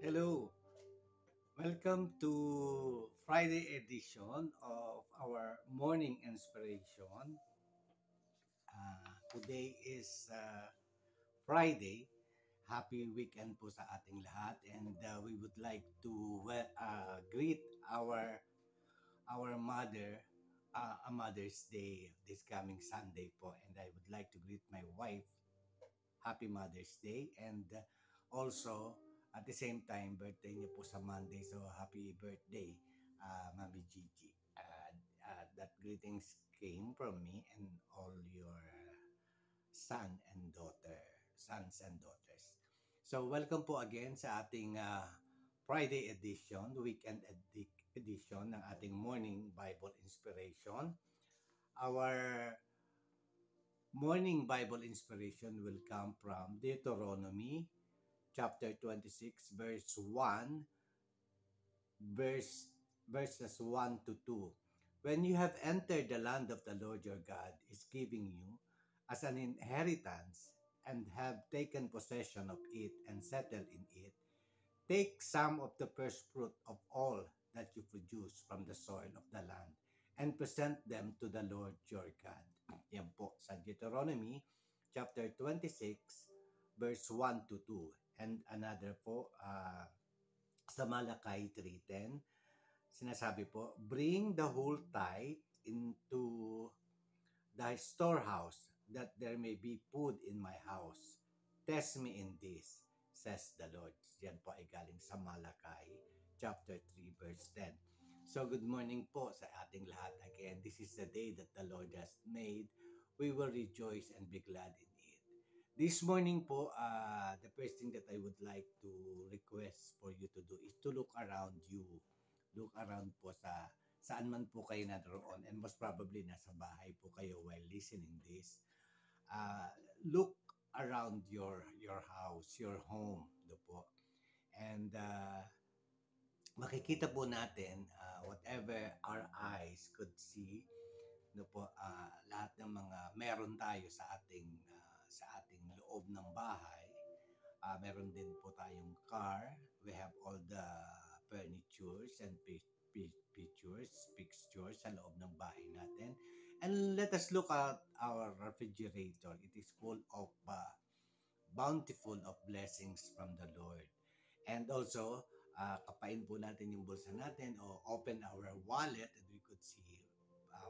Hello, welcome to Friday edition of our morning inspiration. Today is Friday. Happy weekend po sa ating lahat, and we would like to greet our mother, a Mother's Day this coming Sunday po, and I would like to greet my wife. Happy Mother's Day, and also at the same time birthday niyo po sa Monday, so happy birthday, Mami Gigi. That greetings came from me and all your son and daughter sons and daughters. So welcome po again sa ating Friday edition, edition ng ating morning Bible inspiration. Our morning Bible inspiration will come from Deuteronomy chapter 26 verses 1 to 2. When you have entered the land of the Lord your God is giving you as an inheritance and have taken possession of it and settled in it, take some of the first fruit of all that you produce from the soil of the land and present them to the Lord your God. Yan po sa Deuteronomy chapter 26 verse 1 to 2. And another po sa Malachi 3:10, sinasabi po, bring the whole tithe into the storehouse that there may be food in my house. Test me in this, says the Lord. Yan po ay galing sa Malachi chapter 3 verse 10. So good morning po sa ating lahat. Again, this is the day that the Lord has made. We will rejoice and be glad in it. This morning po, the first thing that I would like to request for you to do is to look around you. Look around po sa saan man po kayo naroon, and most probably nasa bahay po kayo while listening this. Look around your house, your home, do po. And makikita po natin whatever our eyes could see, no po, lahat ng mga meron tayo sa ating loob ng bahay. Meron din po tayong car. We have all the furnitures and fixtures sa loob ng bahay natin. And let us look at our refrigerator. It is full of bountiful of blessings from the Lord. And also, kapain po natin yung bulsa natin o open our wallet and we could see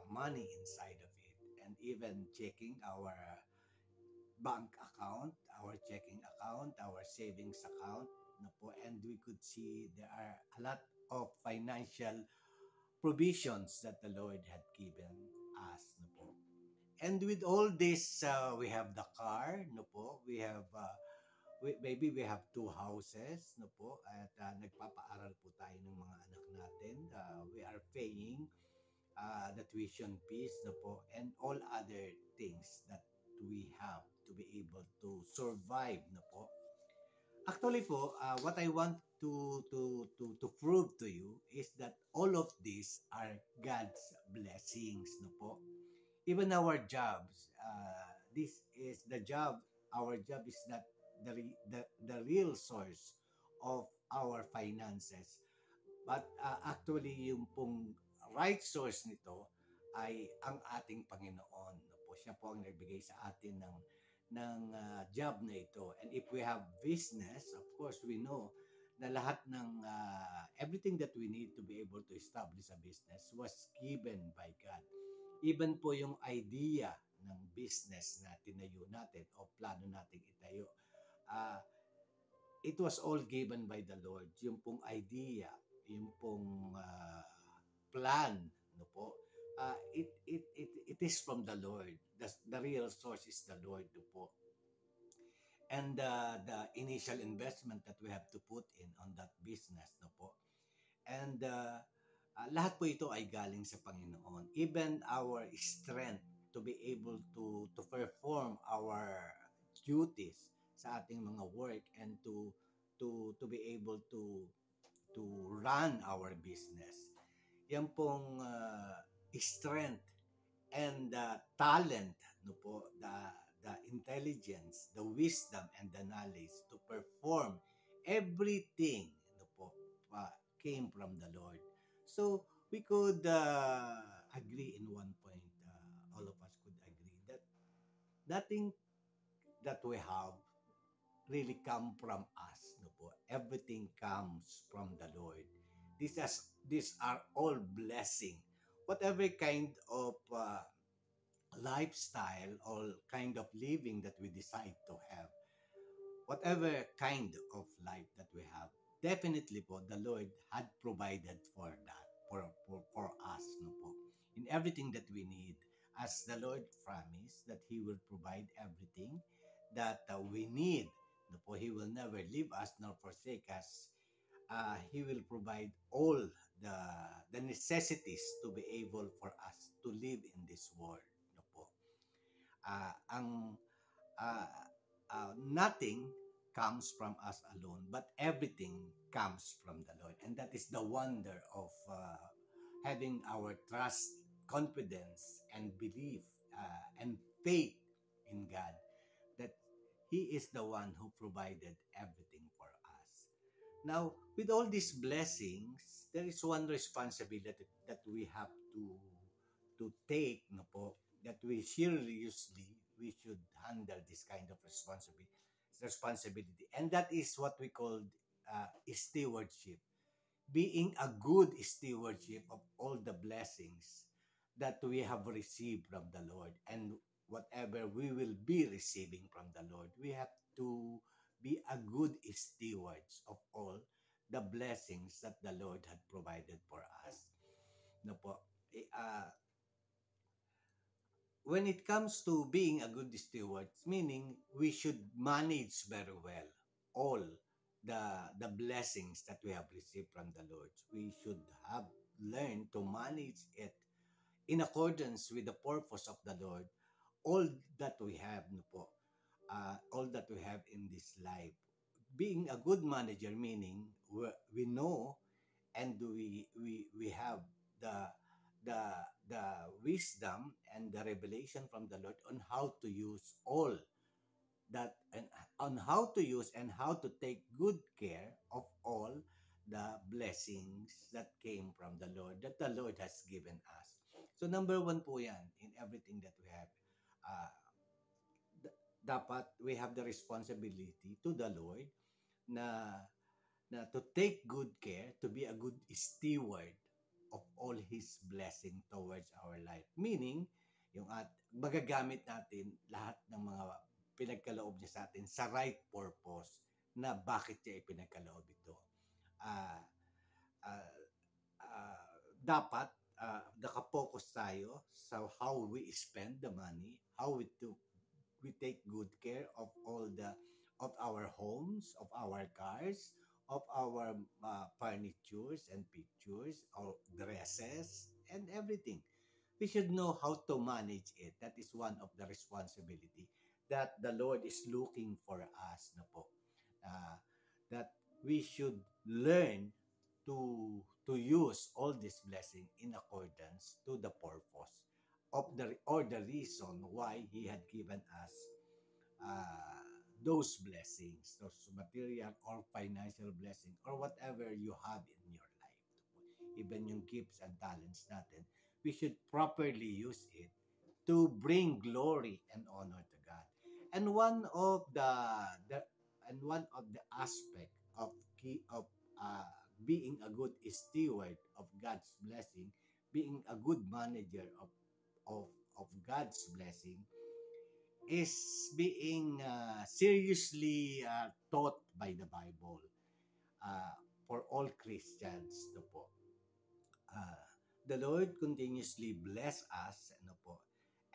money inside of it. And even checking our bank account, our checking account, our savings account, no po, and we could see there are a lot of financial provisions that the Lord had given us, no po. And with all this, we have the car, no po. We have maybe we have two houses, no po, at nagpapaaral po tayo ng mga anak natin. We are paying the tuition fees, no po, and all other things that we have to be able to survive, no po. Actually po, what I want to prove to you is that all of these are God's blessings, no po. Even our jobs, this is the job. Our job is not the real source of our finances, but actually yung pong right source nito ay ang ating Panginoon, no po. Siya po ang nagbigay sa atin ng job na ito. And if we have business, of course, we know na lahat ng everything that we need to be able to establish a business was given by God. Even po yung idea ng business na tinayo natin o plano nating itayo, it was all given by the Lord. Yung pong idea, yung pong plan, no po, it is from the Lord. The real source is the Lord, no po. And the initial investment that we have to put in on that business, no po. And lahat po ito ay galing sa Panginoon. Even our strength to be able to perform our duties sa ating mga work and to be able to run our business. Yan pong strength and talent, no po, the intelligence, the wisdom and the knowledge to perform everything, came from the Lord. So we could agree in one point, all of us could agree that nothing that we have really come from us. No po? Everything comes from the Lord. These are all blessing. Whatever kind of lifestyle or kind of living that we decide to have, whatever kind of life that we have, definitely po, the Lord had provided for that, for us, no po. In everything that we need, as the Lord promised that He will provide everything that we need, no po. He will never leave us nor forsake us. He will provide all the necessities to be able for us to live in this world, no po. Ang uh, nothing comes from us alone, but everything comes from the Lord. And that is the wonder of having our trust, confidence, and belief and faith in God, that He is the one who provided everything for us. Now, with all these blessings, there is one responsibility that we have to take, no po, that we seriously we should handle this kind of responsibility, and that is what we call stewardship. Being a good stewardship of all the blessings that we have received from the Lord, and whatever we will be receiving from the Lord, we have to be a good stewards of all the blessings that the Lord had provided for us. No po. When it comes to being a good steward, meaning we should manage very well all the blessings that we have received from the Lord. We should have learned to manage it in accordance with the purpose of the Lord. All that we have, no po, all that we have in this life. Being a good manager, meaning we know and we have the the the wisdom and the revelation from the Lord on how to use all that, and on how to use and how to take good care of all the blessings that came from the Lord, that the Lord has given us. So number one po yan in everything that we have. Uh, Dapat we have the responsibility to the Lord na to take good care, to be a good steward of all His blessing towards our life. Meaning, magagamit natin lahat ng mga pinagkaloob niya sa atin sa right purpose na bakit niya ipinagkaloob ito. Uh, uh, Dapat nakapokus tayo sa how we spend the money, how we take good care of all the of our homes, of our cars, of our furnitures and pictures, or dresses, and everything. We should know how to manage it. That is one of the responsibility that the Lord is looking for us na po. That we should learn to use all this blessing in accordance to the purpose of the reason why He had given us those blessings, those material or financial blessing, or whatever you have in your life. Even yung gifts and talents natin, we should properly use it to bring glory and honor to God. And one of the aspect of key of being a good steward of God's blessing, being a good manager of of God's blessing, is being seriously taught by the Bible uh, for all Christians. No po. Uh, the Lord continuously bless us, ano po,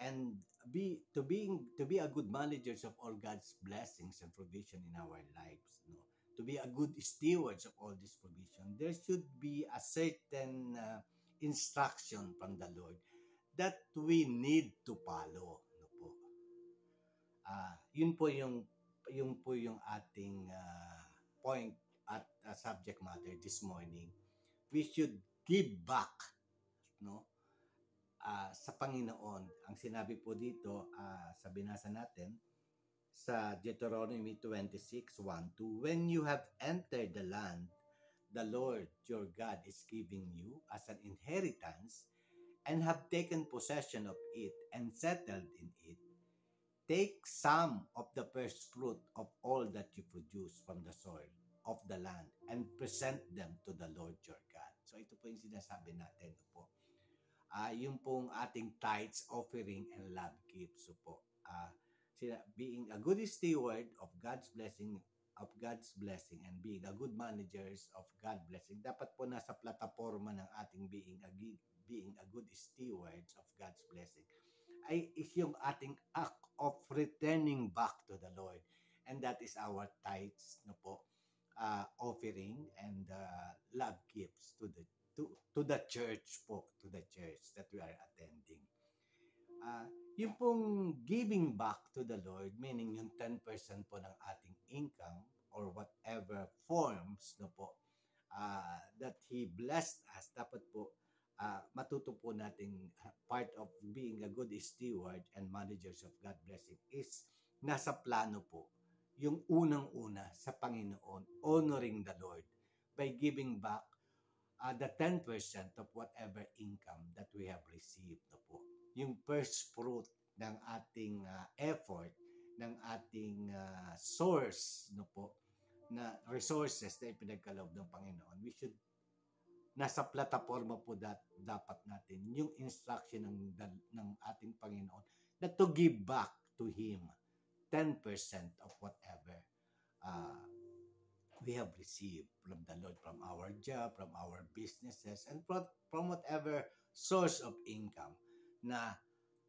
and to be a good managers of all God's blessings and provision in our lives. No, to be a good stewards of all this provision, there should be a certain instruction from the Lord that we need to follow. No po. Yun po yung ating point at subject matter this morning. We should give back, no, sa Panginoon. Ang sinabi po dito sa binasa natin sa Deuteronomy 26:1-2, when you have entered the land the Lord your God is giving you as an inheritance and have taken possession of it and settled in it, take some of the first fruit of all that you produce from the soil of the land and present them to the Lord your God. So ito po yung sinasabi natin po. Yung pong ating tithes, offering, and love gifts. So po, being a good steward of God's blessing and being a good managers of God's blessing, dapat po nasa plataforma ng ating being a good stewards of God's blessing ay is yung ating act of returning back to the Lord. And that is our tithes, no po, offering and love gifts to the church po, to the church that we are attending. Yung pong giving back to the Lord, meaning yung 10% po ng ating income or whatever forms, no po, that He blessed us, dapat po matuto po nating part of being a good steward and managers of God blessing is nasa plano po yung unang-una sa Panginoon, honoring the Lord by giving back the 10% of whatever income that we have received. No po. Yung first fruit ng ating effort, ng ating source, no po, na resources na ipinagkaloob ng Panginoon, we should nasa plataforma po dapat natin yung instruction ng ating Panginoon na to give back to Him 10% of whatever we have received from the Lord, from our job, from our businesses, and from whatever source of income na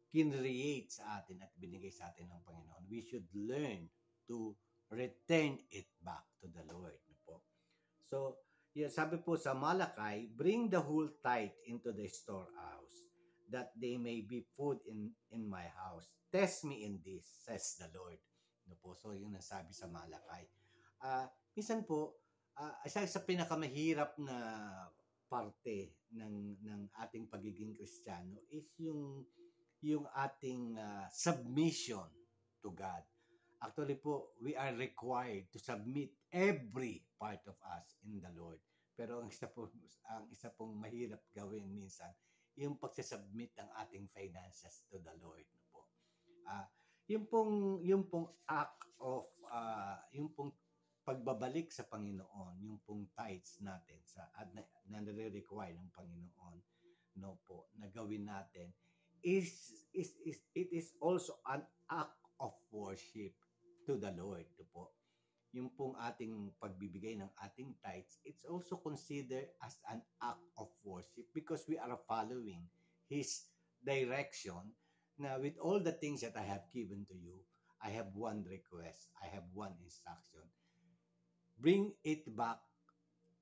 kinreate sa atin at binigay sa atin ng Panginoon. We should learn to return it back to the Lord. Po. So, yeah, sabi po sa Malakay, bring the whole tithe into the storehouse, that they may be food in my house. Test me in this, says the Lord. No po, so yun ang sabi sa Malakay. Minsan po, isa sa pinakamahirap na parte ng ating pagiging Kristiyano is yung ating submission to God. Actually po, we are required to submit every part of us in the Lord. Pero ang isa pong mahirap gawin minsan, yung pagsasubmit ng ating finances to the Lord po. Yung pong act of yung pong pagbabalik sa Panginoon, yung pong tithes natin na nire-require ng Panginoon, no po, na gawin natin it is also an act of worship to the Lord, no po. Yung pong ating pagbibigay ng ating tithes, it's also considered as an act of worship because we are following His direction. Now, with all the things that I have given to you, I have one request, I have one instruction. Bring it back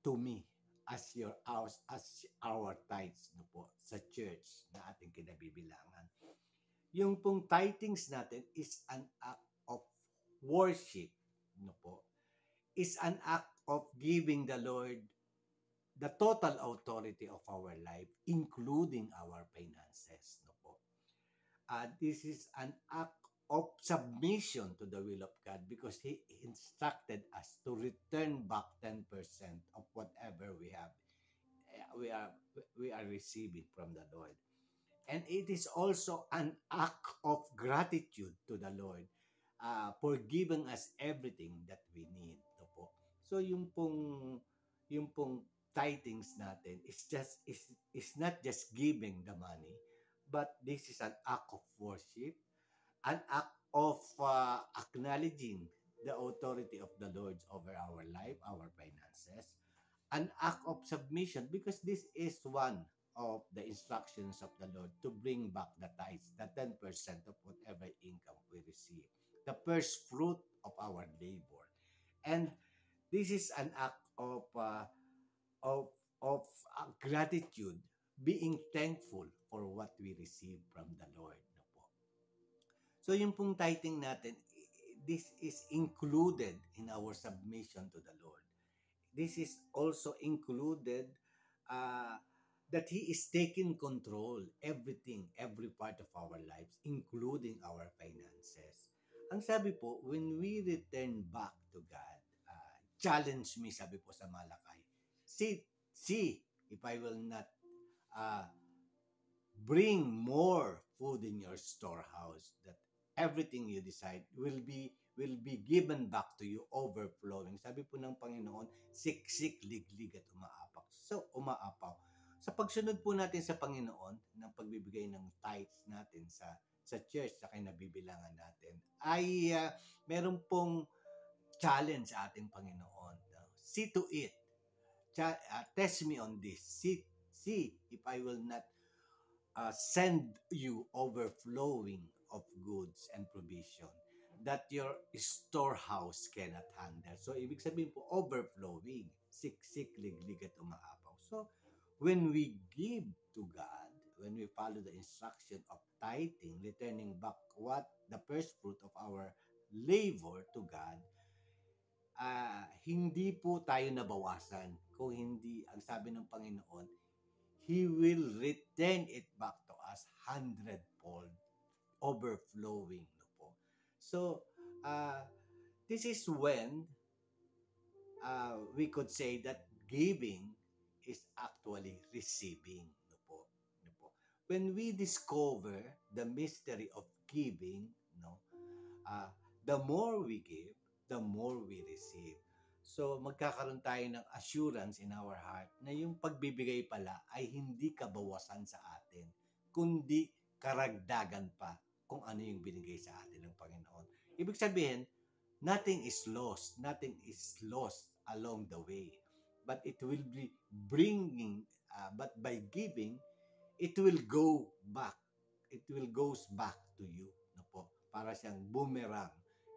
to me as our tithes, no po, sa church na ating kinabibilangan. Yung pong tithings natin is an act of worship, no po, is an act of giving the Lord the total authority of our life, including our finances, no po. This is an act of submission to the will of God because He instructed us to return back 10% of whatever we are receiving from the Lord. And it is also an act of gratitude to the Lord for giving us everything that we need. No po. So yung pong tithings natin is not just giving the money, but this is an act of worship, an act of acknowledging the authority of the Lord over our life, our finances, an act of submission because this is one of the instructions of the Lord to bring back the tithes, the 10% of whatever income we receive, the first fruit of our labor. And this is an act of gratitude, being thankful for what we receive from the Lord. No po. So yung pong tithing natin, this is included in our submission to the Lord. This is also included that He is taking control, everything, every part of our lives, including our finances. Ang sabi po, when we return back to God, challenge me, sabi po sa Malakay, see if I will not uh, bring more food in your storehouse, that everything you decide will be given back to you overflowing. Sabi po ng Panginoon, siksik, liglig at umaapak. So, umaapaw. Sa pagsunod po natin sa Panginoon ng pagbibigay ng tithes natin sa church sa kinabibilangan natin ay meron pong challenge sa ating Panginoon. See to it. Test me on this. See if I will not send you overflowing of goods and provision that your storehouse cannot handle. So, ibig sabihin po, overflowing, siksik, liglig at umaapaw. So, when we give to God, when we follow the instruction of tithing, returning back what the first fruit of our labor to God, hindi po tayo nabawasan. Kung hindi, ang sabi ng Panginoon, He will return it back to us hundredfold, overflowing. No po. So, this is when we could say that giving is actually receiving. No po. No po. When we discover the mystery of giving, no, the more we give, the more we receive. So, magkakaroon tayo ng assurance in our heart na yung pagbibigay pala ay hindi kabawasan sa atin, kundi karagdagan pa kung ano yung binigay sa atin ng Panginoon. Ibig sabihin, nothing is lost. Nothing is lost along the way. But it will be bringing, but by giving, it will go back. It will goes back to you. No po? Para siyang boomerang.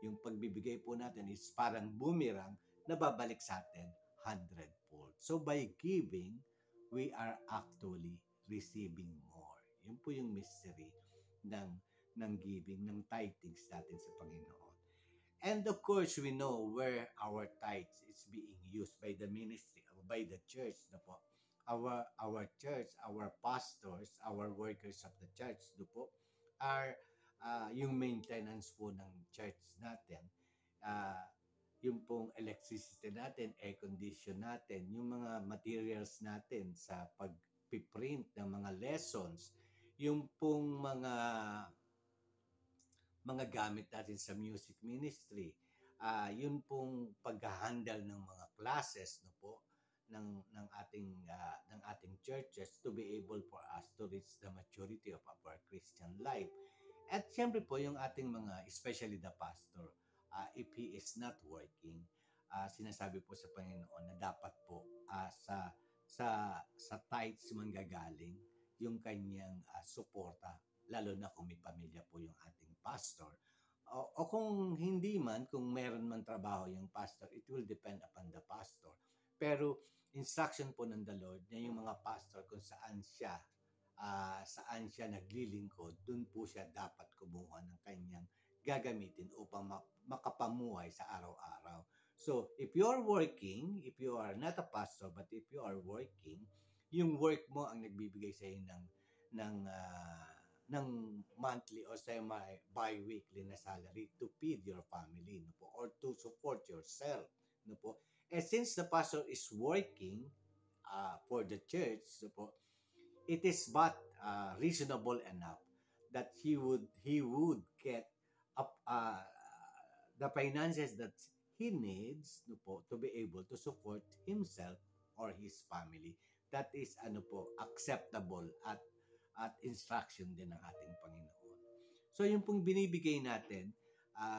Yung pagbibigay po natin is parang boomerang na babalik sa atin hundredfold. So by giving, we are actually receiving more. Yun po yung mystery ng giving, ng tithings natin sa Panginoon. And of course, we know where our tithes is being used by the ministry, by the church. No po? Our church, our pastors, our workers of the church, no po, are yung maintenance po ng church natin. Yung pong electricity natin, air condition natin, yung mga materials natin sa pag-print ng mga lessons, yung pong mga gamit natin sa music ministry, yun pong pag-handle ng mga classes, no po, ng ating churches to be able for us to reach the maturity of our Christian life. At siyempre po yung ating mga, especially the pastor, if he is not working, sinasabi po sa Panginoon na dapat po sa tithes manggagaling yung kanyang suporta, lalo na kung may pamilya po yung ating pastor. O kung hindi man, kung meron man trabaho yung pastor, it will depend upon the pastor. Pero instruction po ng the Lord na yung mga pastor kung saan siya naglilingkod, dun po siya dapat kumuha ng kanyang gagamitin upang makapamuhay sa araw-araw. So, if you are working, if you are not a pastor, but if you are working, yung work mo ang nagbibigay sa iyo ng monthly o bi-weekly na salary to feed your family, no po, or to support yourself, no po. And since the pastor is working for the church, no po, it is but reasonable enough that he would get the finances that he needs, no po, to be able to support himself or his family. That is acceptable at instruction din ng ating Panginoon. So yung pong binibigay natin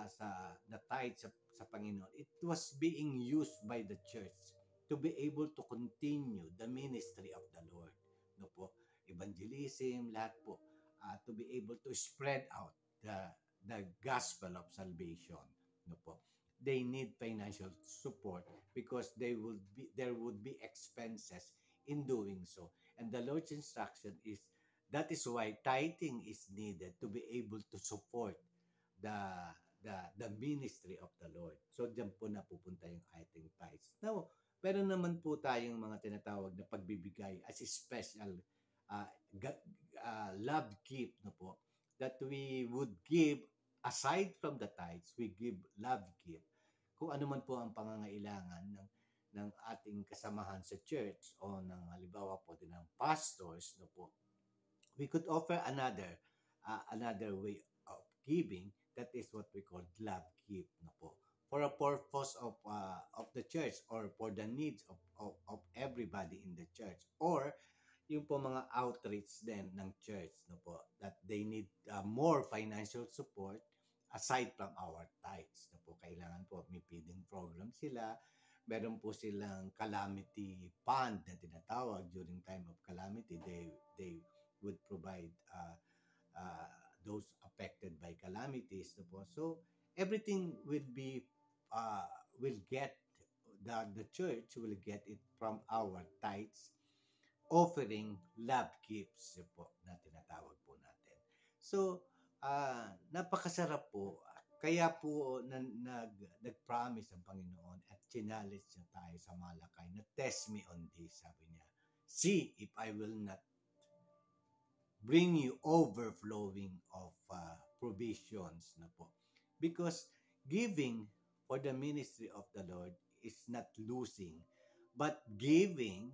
sa the tithe sa Panginoon, it was being used by the church to be able to continue the ministry of the Lord. No po, evangelism, lahat po, to be able to spread out the gospel of salvation. No po. They need financial support because there would be expenses in doing so. And the Lord's instruction is that is why tithing is needed to be able to support the ministry of the Lord. So diyan po napupunta yung ating tithes. Now, pero naman po tayong mga tinatawag na pagbibigay as a special love gift, no po, that we would give aside from the tithes, we give love gift. Kung ano man po ang pangangailangan ng ating kasamahan sa church o ng halimbawa po din ng pastors, no po, we could offer another way of giving, that is what we call love gift, no po, for a purpose of the church or for the needs of everybody in the church, or yung po mga outreach din ng church, no po, that they need more financial support aside from our tithes, no po. Kailangan po may feeding program sila, meron po silang calamity fund na tinatawag. During time of calamity, they would provide uh, those affected by calamities, no po. So everything uh, will get the church will get it from our tithes, offering love gifts, yun po na tinatawag po natin. So, napakasarap po. Kaya po nag-promise ang Panginoon at challenge niya tayo sa Malakay na test me on this, sabi niya. See if I will not bring you overflowing of provisions na po. Because giving for the ministry of the Lord is not losing, but giving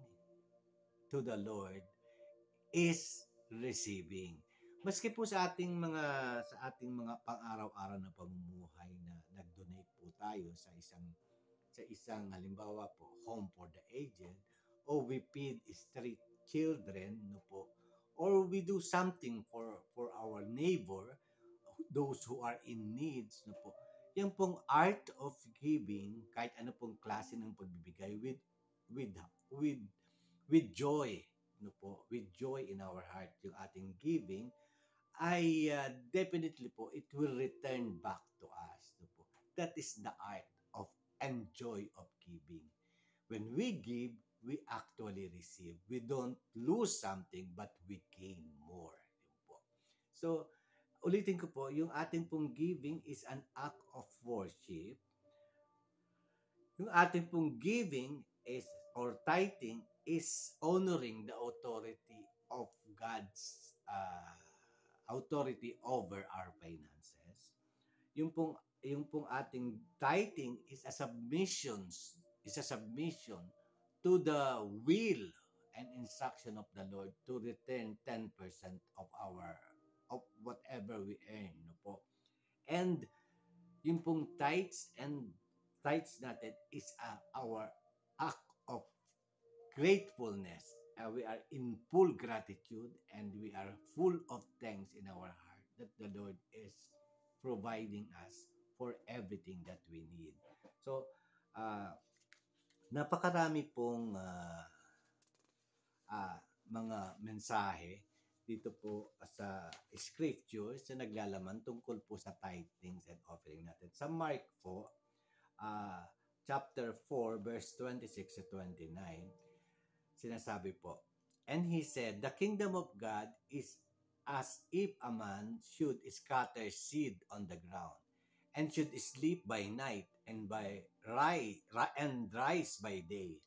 to the Lord is receiving. Maski po sa ating mga pang-araw-araw na pamumuhay na nag-donate po tayo sa isang halimbawa po home for the aged, or we feed street children, no po, or we do something for our neighbor, those who are in needs, no po. Yung pong art of giving, kahit ano pong klase ng pagbibigay, with with with joy, no po, with joy in our heart, yung ating giving ay definitely po it will return back to us, no po. That is the art of and joy of giving. When we give, we actually receive. We don't lose something, but we gain more. Yun po. So, ulitin ko po, yung ating pong giving is an act of worship. Yung ating pong giving is, or tithing, is honoring the authority of God's authority over our finances. Yung pong ating tithing is a submission to the will and instruction of the Lord to return 10% of whatever we earn, no po. And yung pong tithes natin is our act of gratefulness. We are in full gratitude and we are full of thanks in our heart that the Lord is providing us for everything that we need. So, napakarami pong mga mensahe dito po sa scriptures na naglalaman tungkol po sa tithings and offering natin. Sa Mark po, chapter 4, verse 26 to 29, sinasabi po, and he said, the kingdom of God is as if a man should scatter seed on the ground, and should sleep by night and rise by day.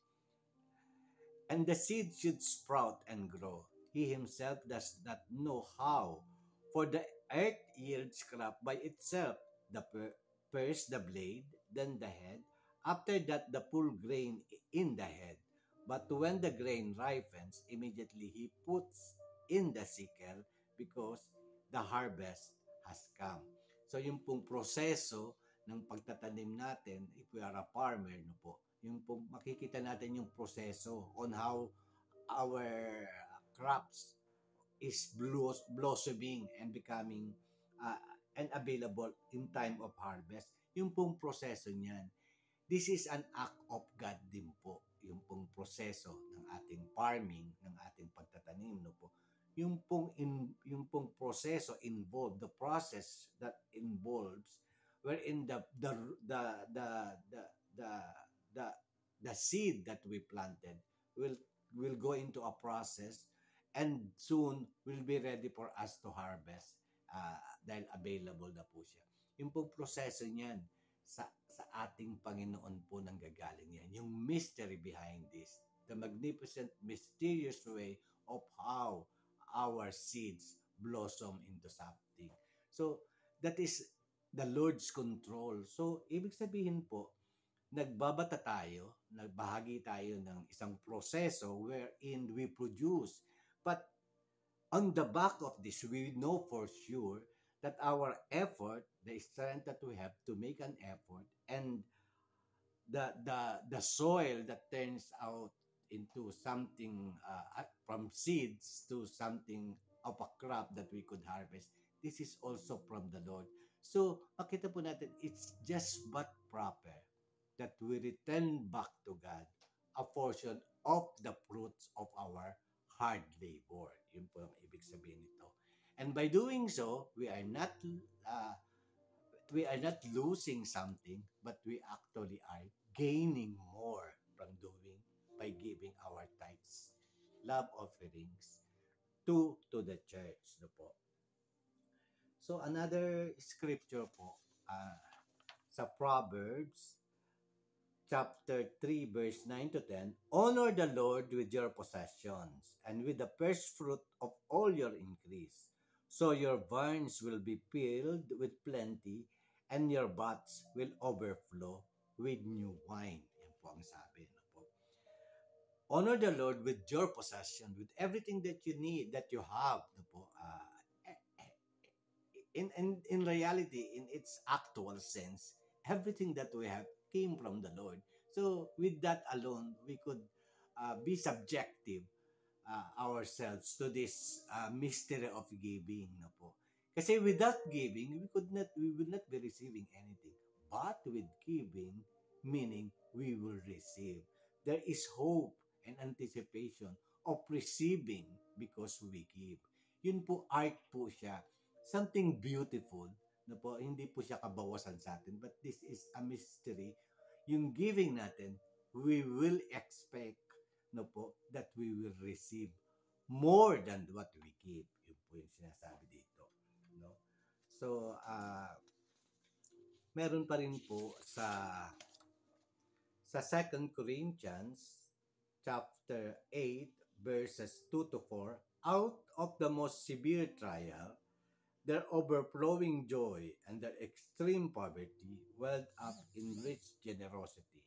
And the seed should sprout and grow. He himself does not know how, for the earth yields crop by itself, first the blade, then the head, after that the full grain in the head. But when the grain ripens, immediately he puts in the sickle, because the harvest has come. So yung pong proseso ng pagtatanim natin, if we are a farmer, no po, yung pong makikita natin yung proseso on how our crops is blossoming and becoming uh, and available in time of harvest. Yung pong proseso niyan, this is an act of God din po. Yung pong proseso ng ating farming, ng ating pagtatanim, no po. Yung pong proseso involved, the process that involves wherein the seed that we planted will go into a process and soon will be ready for us to harvest dahil available na po siya. Yung pong proseso niyan sa ating Panginoon po nang gagaling yan. Yung mystery behind this. The magnificent, mysterious way of how our seeds blossom into something. So, that is the Lord's control. So, ibig sabihin po, nagbabata tayo, nagbahagi tayo ng isang proseso wherein we produce. But on the back of this, we know for sure that our effort, the strength that we have to make an effort, and the soil that turns out into something from seeds to something of a crop that we could harvest, this is also from the Lord. So makita po natin, it's just but proper that we return back to God a portion of the fruits of our hard labor. Yun po ang ibig sabihin nito. And by doing so, uh, we are not losing something, but we actually are gaining more from doing by giving our tithes, love offerings to the church. No po. So another scripture po sa Proverbs chapter 3 verse 9 to 10, honor the Lord with your possessions and with the first fruit of all your increase. So your barns will be filled with plenty and your vats will overflow with new wine. Yan po ang sabi. No po. Honor the Lord with your possession, with everything that you need, that you have. No po. In reality, in its actual sense, everything that we have came from the Lord. So with that alone, we could be subjective ourselves to this mystery of giving. No po. Kasi without giving, we would not be receiving anything. But with giving, meaning we will receive. There is hope and anticipation of receiving because we give. Yun po, art po siya. Something beautiful, no po, hindi po siya kabawasan sa atin, but this is a mystery. Yung giving natin, we will expect, no po, that we will receive more than what we give. Yun po yung sinasabi dito, no? So, meron pa rin po sa 2 Corinthians chapter 8 verses 2 to 4, out of the most severe trial, their overflowing joy and their extreme poverty welled up in rich generosity.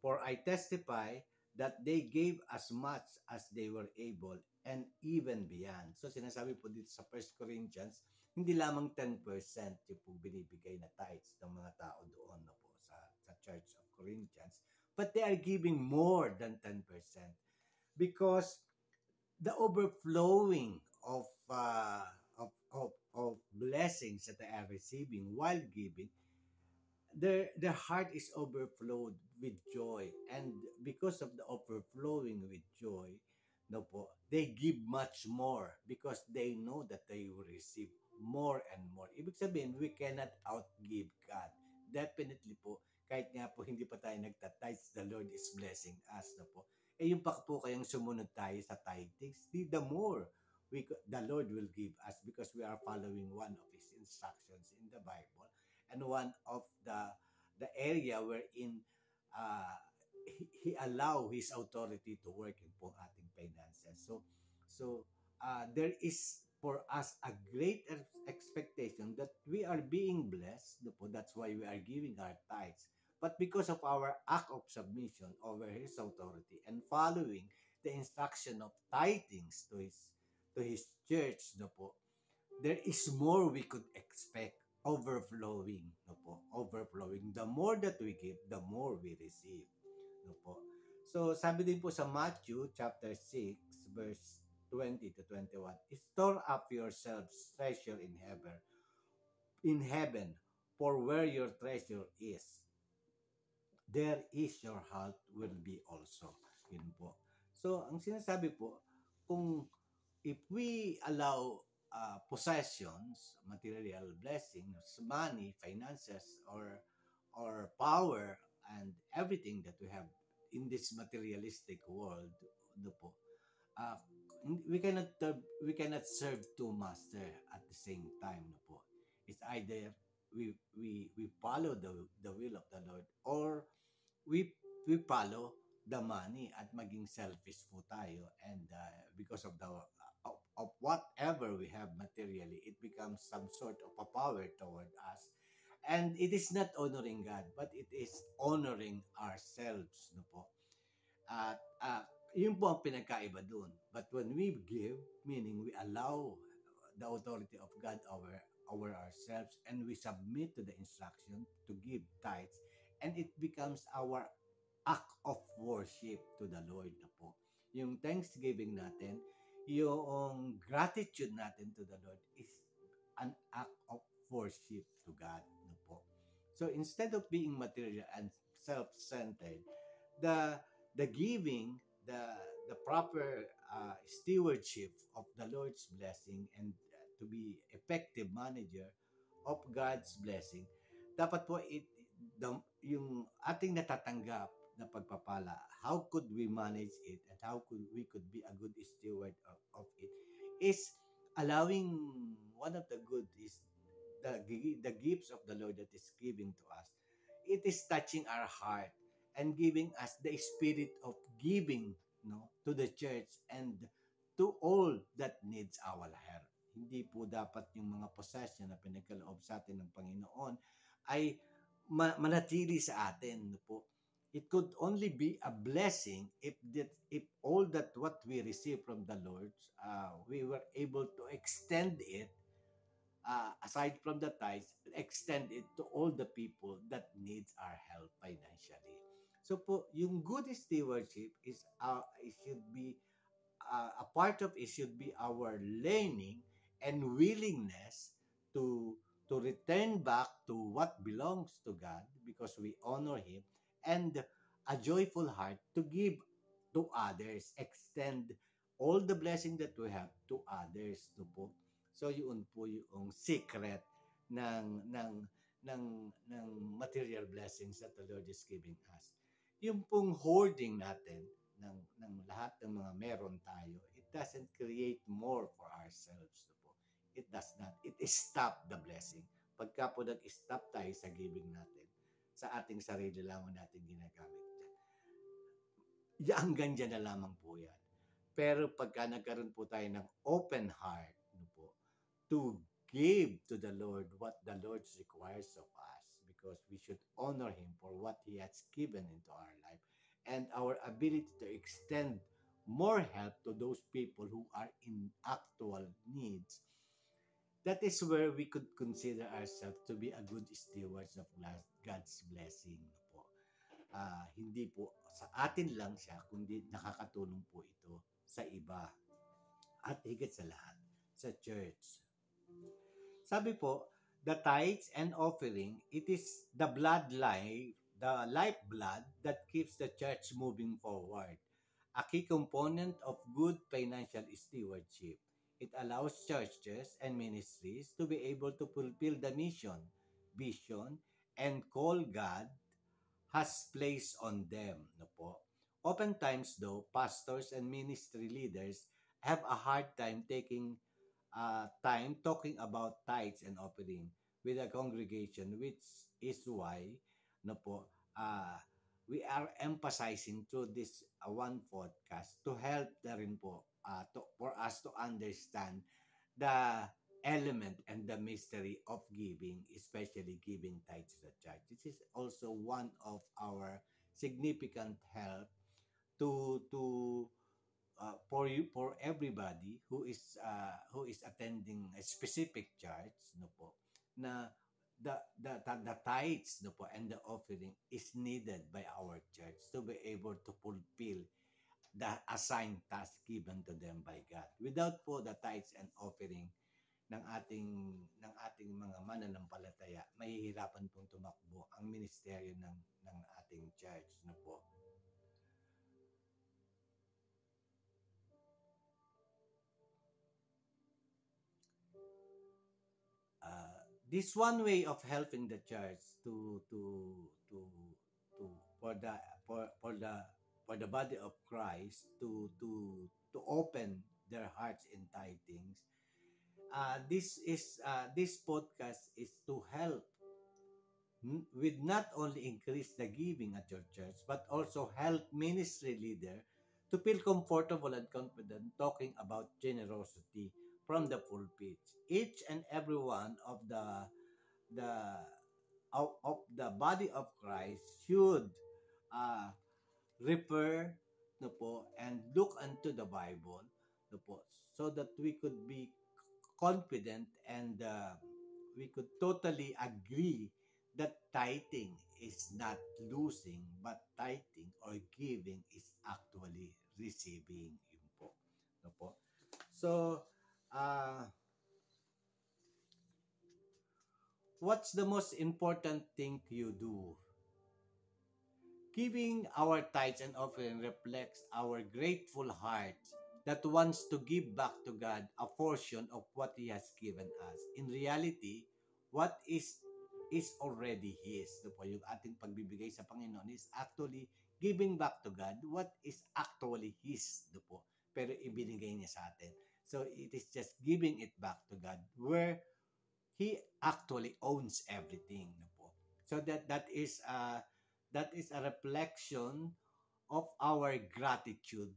For I testify that they gave as much as they were able and even beyond. So sinasabi po dito sa 1 Corinthians, hindi lamang 10% yung po binibigay na tithes ng mga tao doon na po sa Church of Corinthians, but they are giving more than 10% because the overflowing of blessings that they are receiving while giving, their heart is overflowed with joy, and because of the overflowing with joy, no po, they give much more because they know that they will receive more and more. Ibig sabihin, we cannot outgive God. Definitely po, kahit nga po hindi pa tayo nagtatides, the Lord is blessing us, no po. Eh yung pa po kayang sumunod tayo sa tithings, the more the Lord will give us because we are following one of His instructions in the Bible, and one of the area wherein he allow His authority to work in po ating finances. So there is for us a great expectation that we are being blessed. No po, that's why we are giving our tithes. But because of our act of submission over His authority and following the instruction of tithings to His church, no po, there is more we could expect, overflowing, no po, overflowing. The more that we give, the more we receive, no po. So sabi din po sa Matthew chapter 6 verse 20 to 21, store up yourselves treasure in heaven, for where your treasure is, there is your heart will be also. Yun po. So, ang sinasabi po, kung if we allow possessions, material blessings, money, finances, or power, and everything that we have in this materialistic world, no po, uh, we cannot serve two master at the same time, no po. It's either we follow the will of the Lord, or we follow the money at maging selfish po tayo, and because of of whatever we have materially, it becomes some sort of a power toward us, And it is not honoring God, but it is honoring ourselves, no po. At yun po ang pinagkaiba doon. But when we give, meaning we allow the authority of God over ourselves, and we submit to the instruction to give tithes, and it becomes our act of worship to the Lord na po. Yung thanksgiving natin, yung gratitude natin to the Lord is an act of worship to God na po. So instead of being material and self-centered, the the giving, the proper stewardship of the Lord's blessing, and to be effective manager of God's blessing, dapat po yung ating natatanggap na pagpapala, how could we manage it, and how could we could be a good steward of it, is allowing one of the good is the gifts of the Lord that is giving to us. It is touching our heart and giving us the spirit of giving, no, to the church and to all that needs our help. Hindi po dapat yung mga possession na pinagkaloob sa atin ng Panginoon ay manatili sa atin, no po. It could only be a blessing if all that what we receive from the Lord, we were able to extend it, aside from the tithes, extend it to all the people that needs our help financially. So po, yung good stewardship is it should be a part of it should be our learning and willingness to return back to what belongs to God because we honor Him, and a joyful heart to give to others, extend all the blessing that we have to others, no po. So yun po yung secret ng ng material blessings that the Lord is giving us. Yung pong hoarding natin ng lahat ng mga meron tayo, it doesn't create more for ourselves, no po. It does not. It stop the blessing. Pagka po nag-stop tayo sa giving natin, sa ating sarili lang natin ginagamit dyan. Hanggang dyan na lamang po yan. Pero pagka nagkaroon po tayo ng open heart, no po, to give to the Lord what the Lord requires of us, because we should honor Him for what He has given into our life, and our ability to extend more help to those people who are in actual needs, that is where we could consider ourselves to be a good stewards of God's blessing po. Hindi po sa atin lang siya, kundi nakakatulong po ito sa iba. At higit sa lahat, sa church. Sabi po, the tithes and offering, it is the bloodline, the lifeblood that keeps the church moving forward. A key component of good financial stewardship. It allows churches and ministries to be able to fulfill the mission, vision, and call God has placed on them. No po? Oftentimes though, pastors and ministry leaders have a hard time taking time talking about tithes and offering with a congregation, which is why no po, we are emphasizing through this one podcast to help na rin po for us to understand the element and the mystery of giving, especially giving tithes to the church. This is also one of our significant help to for you, for everybody who is attending a specific church, no po, na the tithes, no po, and the offering is needed by our church to be able to fulfill the assigned task given to them by God. Without po the tithes and offering ng ating mga mananampalataya, mahihirapan pong tumakbo ang ministeryo ng ating church, no po. This one way of helping the church to for the for the body of Christ to open their hearts in tithings. This podcast is to help with not only increase the giving at your church, but also help ministry leader to feel comfortable and confident talking about generosity from the pulpit. Each and every one of the of the body of Christ should uh, refer, no po, and look unto the Bible, no po, so that we could be confident, and we could totally agree that tithing is not losing, but tithing or giving is actually receiving. Yun po. No po. So, uh, what's the most important thing you do? Giving our tithes and offering reflects our grateful hearts that wants to give back to God a portion of what He has given us. In reality, what is already His. No po, yung ating pagbibigay sa Panginoon is actually giving back to God what is actually His. No po, pero ibinigay niya sa atin. So it is just giving it back to God where He actually owns everything. No po. So that is a reflection of our gratitude,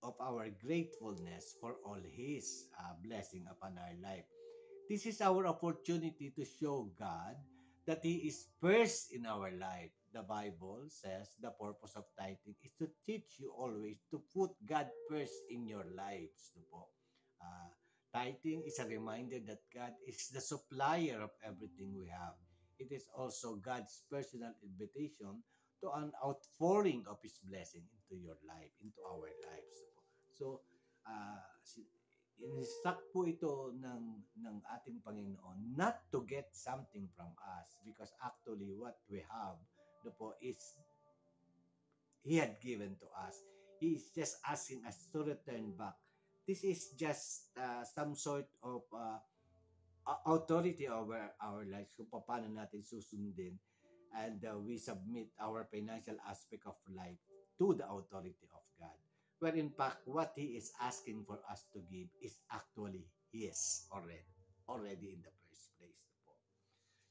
of our gratefulness for all His blessing upon our life. This is our opportunity to show God that He is first in our life. The Bible says the purpose of tithing is to teach you always to put God first in your lives. No po? Uh, Tithing is a reminder that God is the supplier of everything we have. It is also God's personal invitation to an outpouring of His blessing into your life, into our lives. So, uh, in-instruct po ito ng ating Panginoon not to get something from us, because actually what we have no po is He had given to us. He is just asking us to return back. This is just some sort of authority over our lives, kung paano natin susundin, and we submit our financial aspect of life to the authority of God. Where in fact, what He is asking for us to give is actually His already in the first place. No po.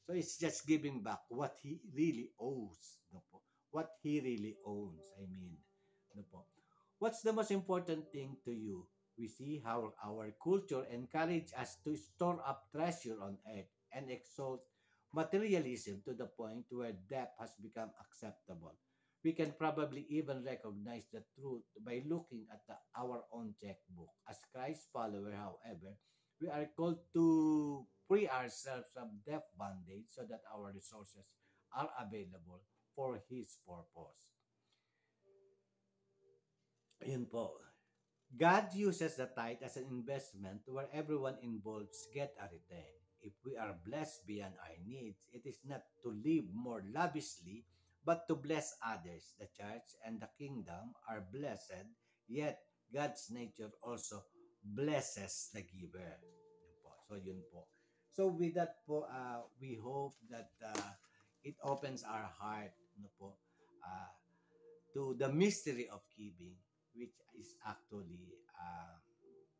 So it's just giving back what He really owes. No po. What He really owns, I mean. No po. What's the most important thing to you? We see how our culture encourages us to store up treasure on earth and exalt materialism to the point where debt has become acceptable. We can probably even recognize the truth by looking at our own checkbook. As Christ follower, however, we are called to free ourselves from debt bondage so that our resources are available for His purpose. Ayun po. God uses the tithe as an investment where everyone involved get a return. If we are blessed beyond our needs, it is not to live more lavishly, but to bless others. The church and the kingdom are blessed, yet God's nature also blesses the giver. Yun po. So, yun po. So, with that po, we hope that it opens our heart, no po, uh, to the mystery of giving, which is actually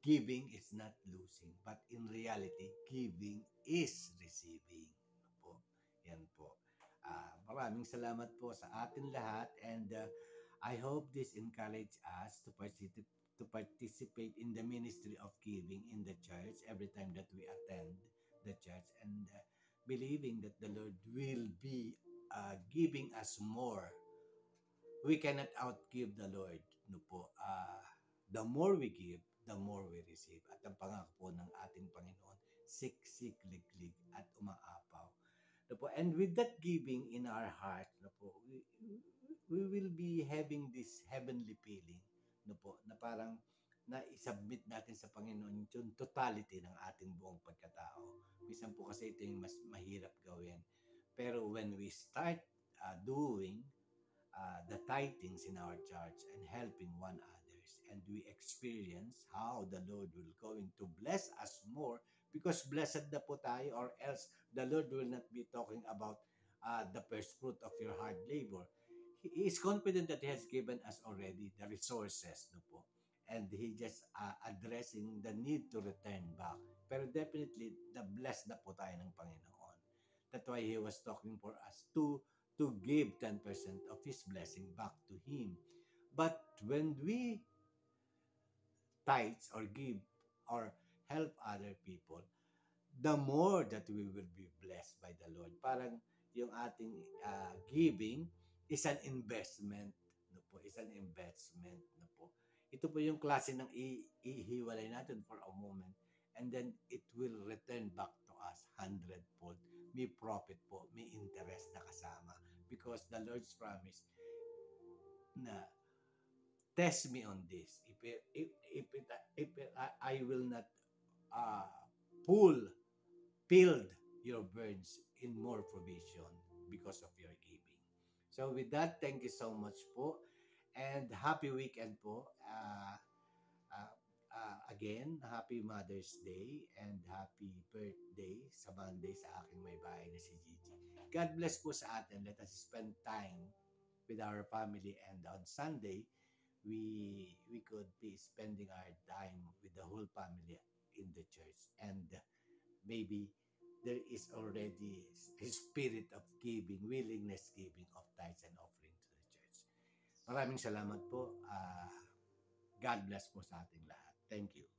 giving is not losing, but in reality, giving is receiving. Ano po? Yan po. Maraming salamat po sa atin lahat, and I hope this encourage us to participate in the ministry of giving in the church every time that we attend the church, and believing that the Lord will be giving us more. We cannot outgive the Lord. No po. The more we give, the more we receive. At ang pangako po ng ating Panginoon, siksik, liglig, at umaapaw. No po. And with that giving in our heart, no po, we will be having this heavenly feeling, no po, na parang na-submit natin sa Panginoon yung totality ng ating buong pagkatao. Minsan po kasi ito yung mas mahirap gawin. Pero when we start doing the tithings in our church and helping one others, and we experience how the Lord will going to bless us more, because blessed na po tayo, or else the Lord will not be talking about the first fruit of your hard labor. He is confident that He has given us already the resources, no po, and He just addressing the need to return back. Pero definitely, the blessed na po tayo ng Panginoon. That's why He was talking for us to give 10% of His blessing back to Him. But when we tithe or give or help other people, the more that we will be blessed by the Lord. Parang yung ating giving is an investment, no po, is an investment, no po. Ito po yung klase ng ihiwalay natin for a moment, and then it will return back to us hundredfold. May profit po, may interest na kasama, because the Lord's promise na test me on this. I will not uh, pull filled your burns in more provision because of your giving. So with that, thank you so much po. And happy weekend po. Again, happy Mother's Day and happy birthday sa Monday sa aking may bahay na si Gigi. God bless po sa atin. Let us spend time with our family, and on Sunday, we could be spending our time with the whole family in the church. And maybe there is already a spirit of giving, willingness giving of tithes and offering to the church. Maraming salamat po. God bless po sa ating lahat. Thank you.